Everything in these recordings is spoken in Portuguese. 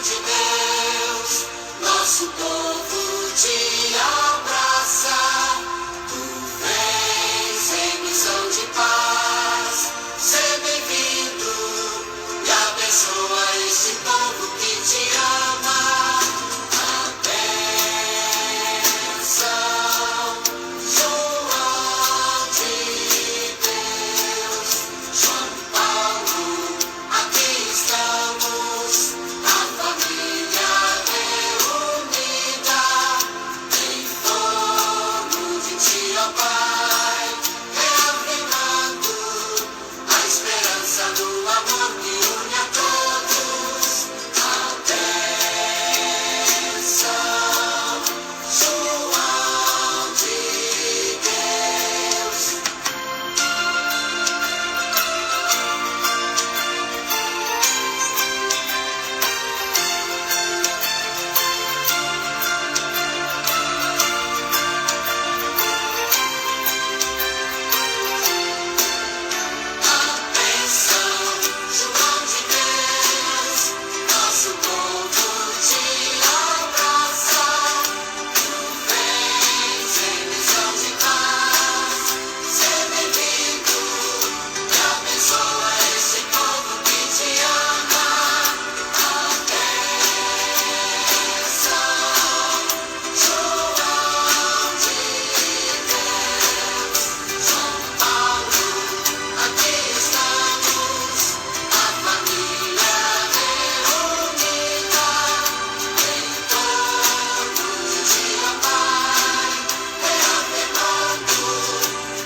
de Deus, nosso povo te abraça. Tu vens em missão de paz, seja bem-vindo e abençoa esse povo que te ama. A bênção, João de Deus, João Paulo, aqui estamos, a família reunida em torno de ti, ó Pai, reafirmando a esperança do amor que une a todos. A bênção, João de Deus. A bênção, João de Deus, nosso povo te abraça. Tu vens em missão de paz, seja bem-vindo e abençoa esse povo que te ama. A bênção, João de Deus, João Paulo, aqui estamos, a família reunida em torno de ti, ó Pai, reafirmando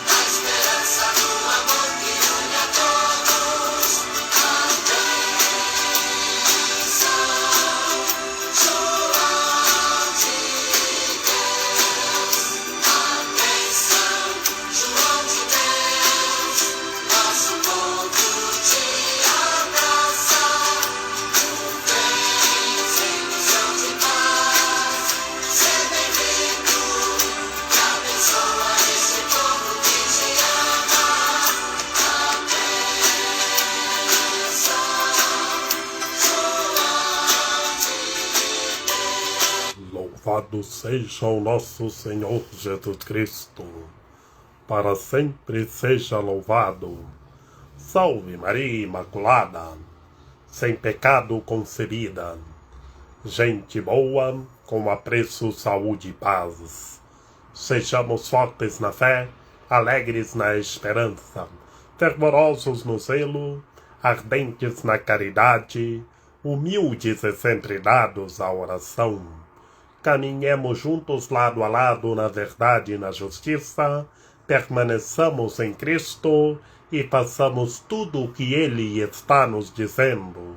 a esperança do amor que une a todos. A bênção, João de Deus, a bênção, João de Deus, nosso povo te abraça. Tu vens em missão de paz, seja bem-vindo e abençoa esse povo que te ama. A bênção, João de Deus. Louvado seja o nosso Senhor Jesus Cristo, para sempre seja louvado. Salve Maria Imaculada, sem pecado concebida, gente boa, com apreço, saúde e paz. Sejamos fortes na fé, alegres na esperança, fervorosos no zelo, ardentes na caridade, humildes e sempre dados à oração. Caminhemos juntos lado a lado na verdade e na justiça, permaneçamos em Cristo e façamos tudo o que Ele está nos dizendo.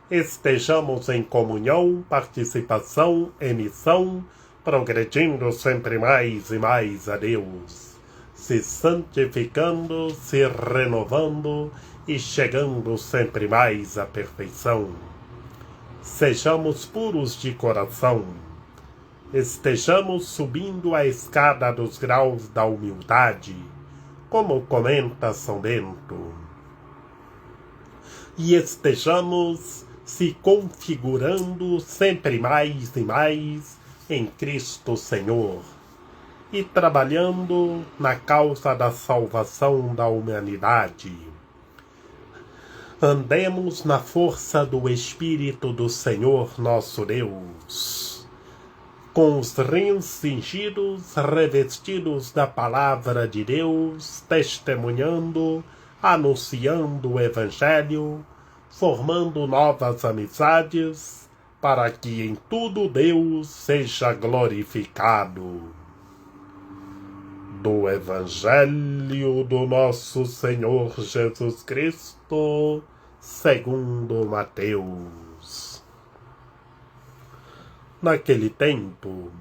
Estejamos em comunhão, participação e missão, progredindo sempre mais e mais a Deus, se santificando, se renovando e chegando sempre mais à perfeição. Sejamos puros de coração. Estejamos subindo a escada dos graus da humildade, como comenta São Bento. E estejamos se configurando sempre mais e mais em Cristo Senhor, e trabalhando na causa da salvação da humanidade. Andemos na força do Espírito do Senhor nosso Deus, com os rins cingidos, revestidos da palavra de Deus, testemunhando, anunciando o Evangelho, formando novas amizades, para que em tudo Deus seja glorificado. Do Evangelho do nosso Senhor Jesus Cristo, segundo Mateus. Naquele tempo,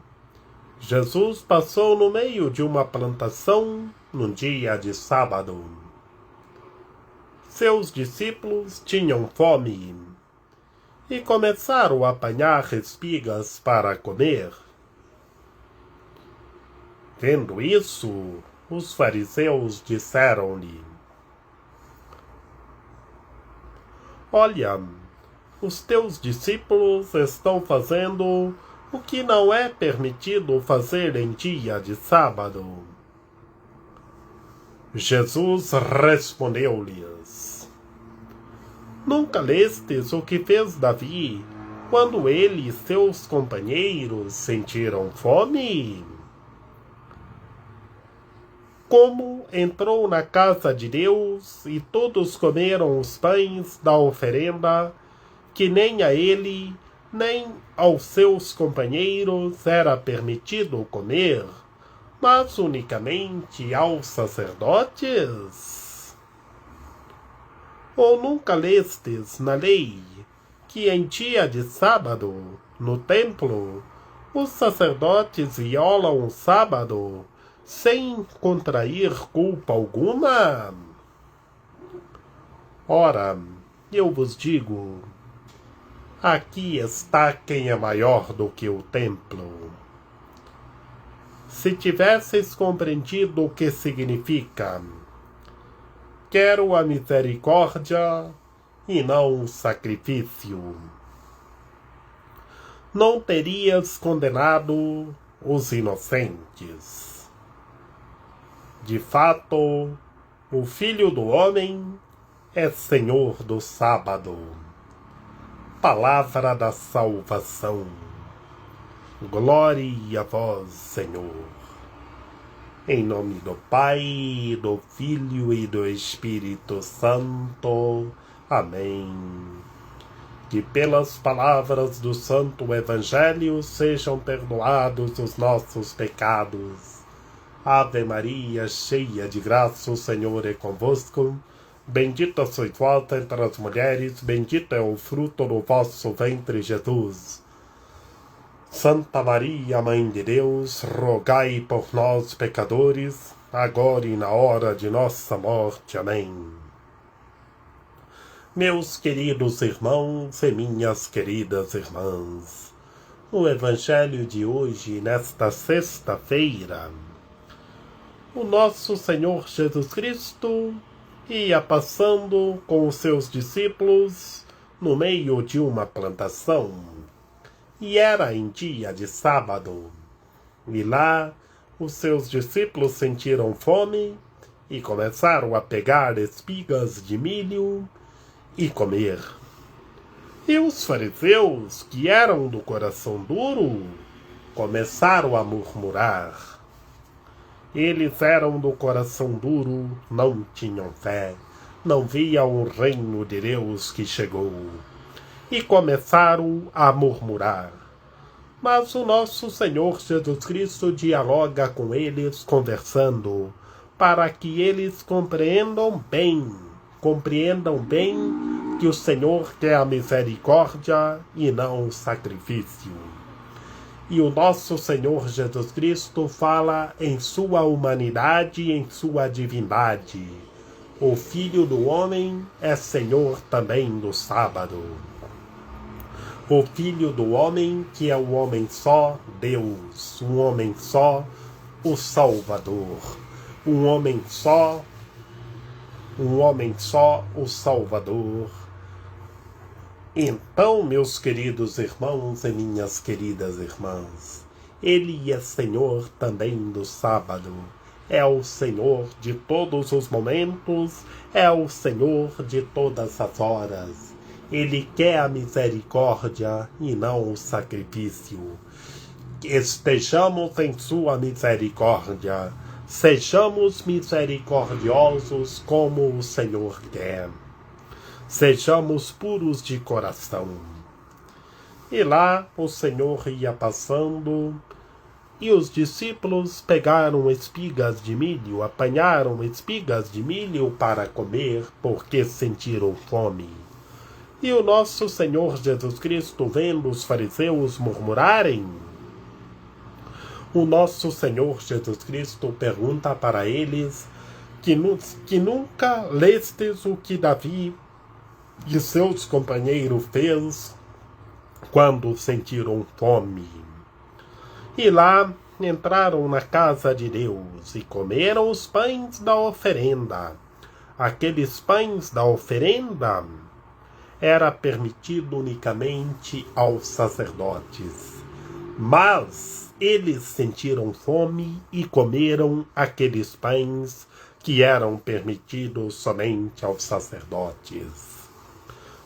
Jesus passou no meio de uma plantação num dia de sábado. Seus discípulos tinham fome e começaram a apanhar espigas para comer. Vendo isso, os fariseus disseram-lhe: Olha, os teus discípulos estão fazendo o que não é permitido fazer em dia de sábado. Jesus respondeu-lhes: Nunca lestes o que fez Davi, quando ele e seus companheiros sentiram fome? Como entrou na casa de Deus e todos comeram os pães da oferenda, que nem a ele, nem aos seus companheiros era permitido comer, mas unicamente aos sacerdotes? Ou nunca lestes na lei que em dia de sábado, no templo, os sacerdotes violam o sábado sem contrair culpa alguma? Ora, eu vos digo, aqui está quem é maior do que o templo. Se tivesseis compreendido o que significa quero a misericórdia e não o sacrifício, não terias condenado os inocentes. De fato, o Filho do Homem é Senhor do sábado. Palavra da salvação. Glória a vós, Senhor. Em nome do Pai, do Filho e do Espírito Santo. Amém. Que pelas palavras do Santo Evangelho sejam perdoados os nossos pecados. Ave Maria, cheia de graça, o Senhor é convosco. Bendita sois vós entre as mulheres, bendito é o fruto do vosso ventre, Jesus. Santa Maria, Mãe de Deus, rogai por nós, pecadores, agora e na hora de nossa morte. Amém. Meus queridos irmãos e minhas queridas irmãs, o Evangelho de hoje, nesta sexta-feira, o nosso Senhor Jesus Cristo ia passando com os seus discípulos no meio de uma plantação. E era em dia de sábado. E lá os seus discípulos sentiram fome e começaram a pegar espigas de milho e comer. E os fariseus, que eram do coração duro, começaram a murmurar. Eles eram do coração duro, não tinham fé, não viam o reino de Deus que chegou. E começaram a murmurar. Mas o nosso Senhor Jesus Cristo dialoga com eles, conversando, para que eles compreendam bem que o Senhor quer a misericórdia e não o sacrifício. E o nosso Senhor Jesus Cristo fala em sua humanidade e em sua divindade. O Filho do Homem é Senhor também do sábado. O Filho do Homem, que é um homem só, Deus, um homem só, o Salvador, um homem só, o Salvador. Então, meus queridos irmãos e minhas queridas irmãs, Ele é Senhor também do sábado, é o Senhor de todos os momentos, é o Senhor de todas as horas. Ele quer a misericórdia e não o sacrifício. Estejamos em sua misericórdia. Sejamos misericordiosos como o Senhor quer. Sejamos puros de coração. E lá o Senhor ia passando, e os discípulos pegaram espigas de milho, apanharam espigas de milho para comer, porque sentiram fome. E o nosso Senhor Jesus Cristo, vendo os fariseus murmurarem, o nosso Senhor Jesus Cristo pergunta para eles que nunca lestes o que Davi e seus companheiros fez quando sentiram fome. E lá entraram na casa de Deus e comeram os pães da oferenda. Aqueles pães da oferenda era permitido unicamente aos sacerdotes. Mas eles sentiram fome e comeram aqueles pães que eram permitidos somente aos sacerdotes.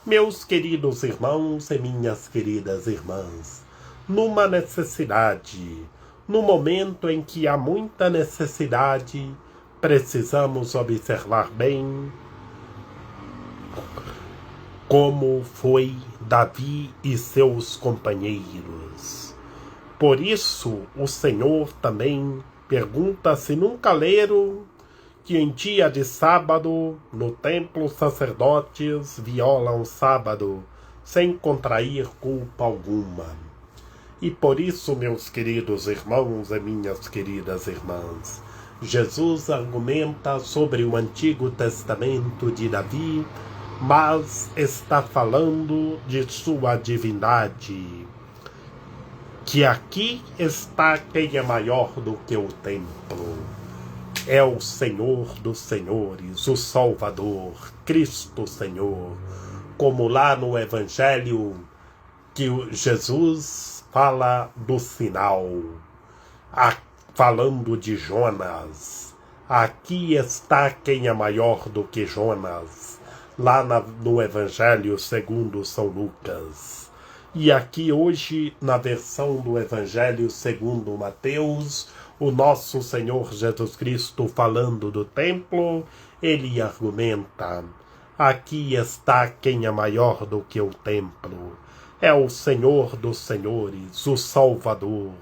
Meus queridos irmãos e minhas queridas irmãs, numa necessidade, no momento em que há muita necessidade, precisamos observar bem como foi Davi e seus companheiros. Por isso, o Senhor também pergunta se nunca leram que em dia de sábado, no templo, sacerdotes violam o sábado sem contrair culpa alguma. E por isso, meus queridos irmãos e minhas queridas irmãs, Jesus argumenta sobre o Antigo Testamento de Davi, mas está falando de sua divindade, que aqui está quem é maior do que o templo. É o Senhor dos Senhores, o Salvador, Cristo Senhor, como lá no Evangelho que Jesus fala do sinal, falando de Jonas. Aqui está quem é maior do que Jonas, lá no Evangelho segundo São Lucas. E aqui hoje, na versão do Evangelho segundo Mateus, o nosso Senhor Jesus Cristo falando do templo, ele argumenta: aqui está quem é maior do que o templo. É o Senhor dos Senhores, o Salvador.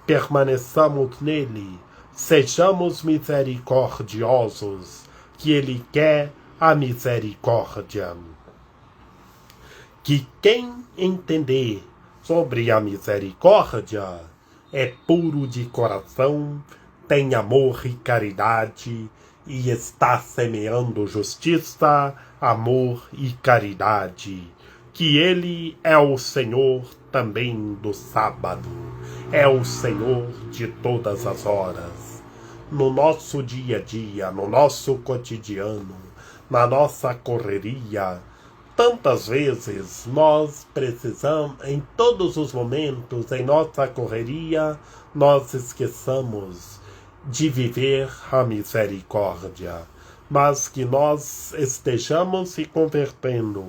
Permaneçamos nele, sejamos misericordiosos, que ele quer a misericórdia. Que quem entender sobre a misericórdia é puro de coração, tem amor e caridade, e está semeando justiça, amor e caridade. Que ele é o Senhor também do sábado, é o Senhor de todas as horas. No nosso dia a dia, no nosso cotidiano, na nossa correria, tantas vezes nós precisamos, em todos os momentos, em nossa correria, nós esqueçamos de viver a misericórdia, mas que nós estejamos se convertendo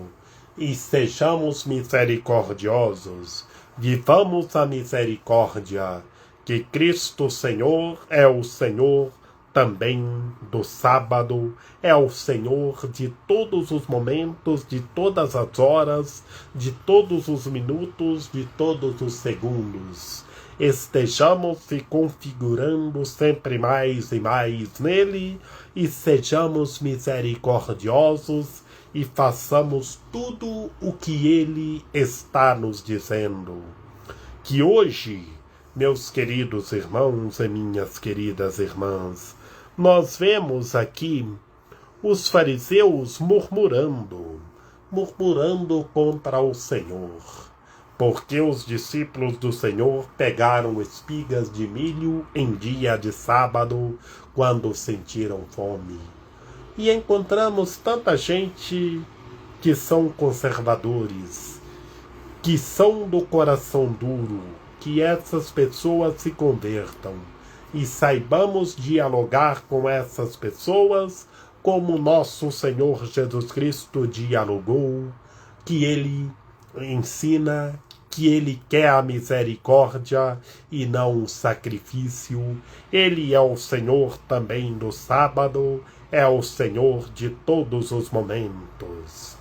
e sejamos misericordiosos, vivamos a misericórdia, que Cristo Senhor é o Senhor também do sábado, é o Senhor de todos os momentos, de todas as horas, de todos os minutos, de todos os segundos. Estejamos se configurando sempre mais e mais nele, e sejamos misericordiosos, e façamos tudo o que ele está nos dizendo. Que hoje, meus queridos irmãos e minhas queridas irmãs, nós vemos aqui os fariseus murmurando contra o Senhor, porque os discípulos do Senhor pegaram espigas de milho em dia de sábado, quando sentiram fome. E encontramos tanta gente que são conservadores, que são do coração duro, que essas pessoas se convertam e saibamos dialogar com essas pessoas como nosso Senhor Jesus Cristo dialogou, que ele ensina, que ele quer a misericórdia e não o sacrifício. Ele é o Senhor também do sábado, é o Senhor de todos os momentos.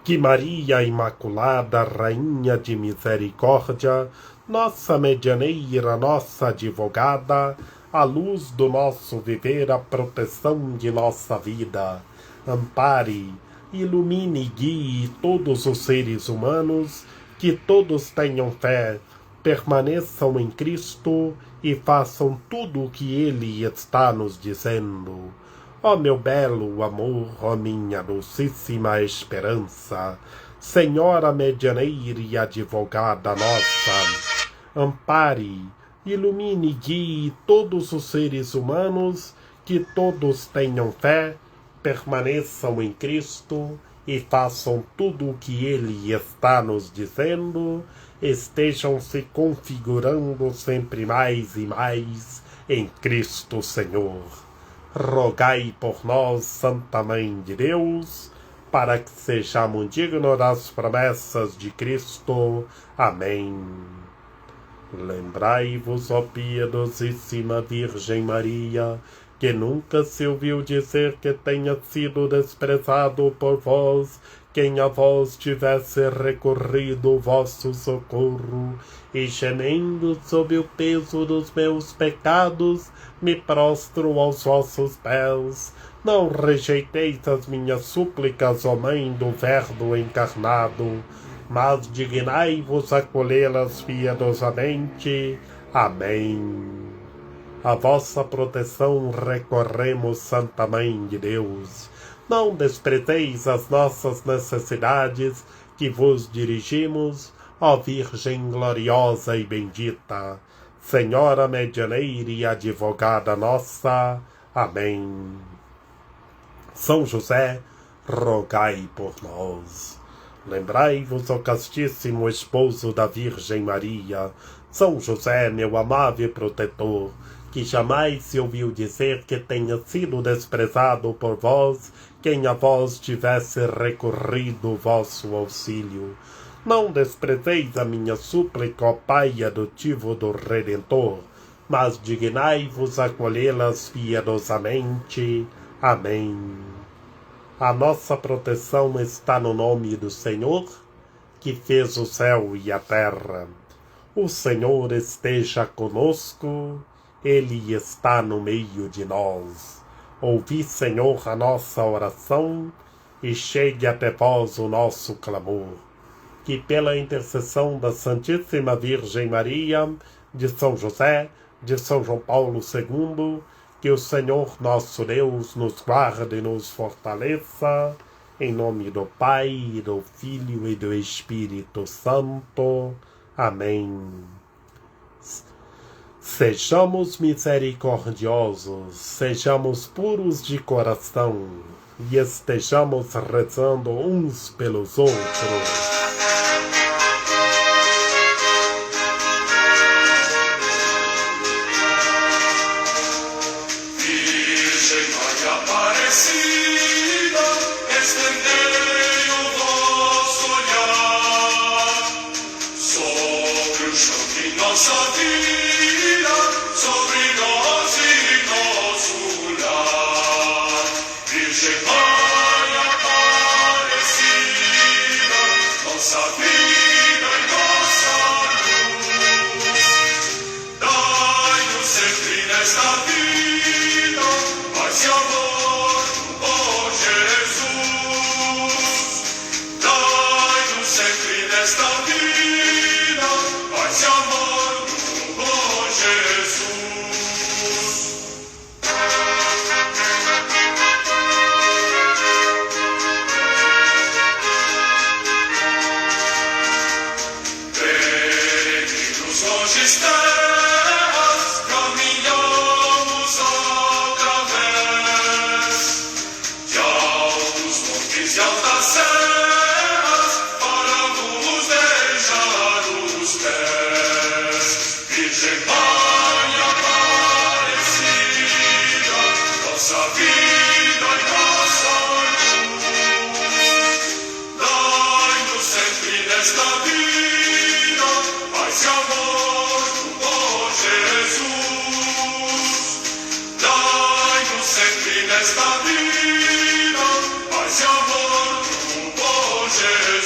Que Maria Imaculada, Rainha de Misericórdia, nossa medianeira, nossa advogada, a luz do nosso viver, a proteção de nossa vida, ampare, ilumine e guie todos os seres humanos, que todos tenham fé, permaneçam em Cristo e façam tudo o que Ele está nos dizendo. Ó meu belo amor, ó minha dulcíssima esperança, Senhora medianeira e advogada nossa, ampare, ilumine e guie todos os seres humanos, que todos tenham fé, permaneçam em Cristo e façam tudo o que Ele está nos dizendo, estejam se configurando sempre mais e mais em Cristo Senhor. Rogai por nós, Santa Mãe de Deus, para que sejamos dignos das promessas de Cristo. Amém. Lembrai-vos, ó piedosíssima Virgem Maria, que nunca se ouviu dizer que tenha sido desprezado por vós quem a vós tivesse recorrido o vosso socorro, e gemendo sob o peso dos meus pecados, me prostro aos vossos pés. Não rejeiteis as minhas súplicas, ó Mãe do Verbo encarnado, mas dignai-vos acolhê-las piedosamente. Amém. A vossa proteção recorremos, Santa Mãe de Deus. Não desprezeis as nossas necessidades que vos dirigimos, ó Virgem gloriosa e bendita, Senhora medianeira e advogada nossa. Amém. São José, rogai por nós. Lembrai-vos, ó castíssimo esposo da Virgem Maria, São José, meu amável protetor, que jamais se ouviu dizer que tenha sido desprezado por vós quem a vós tivesse recorrido o vosso auxílio. Não desprezeis a minha súplica, ó Pai adotivo do Redentor, mas dignai-vos acolhê-las piedosamente. Amém. A nossa proteção está no nome do Senhor, que fez o céu e a terra. O Senhor esteja conosco, Ele está no meio de nós. Ouvi, Senhor, a nossa oração, e chegue até vós o nosso clamor. Que pela intercessão da Santíssima Virgem Maria, de São José, de São João Paulo II, que o Senhor nosso Deus nos guarde e nos fortaleça, em nome do Pai, do Filho e do Espírito Santo. Amém. Sejamos misericordiosos, sejamos puros de coração e estejamos rezando uns pelos outros. Nesta vida, paz e amor do bom Jesus.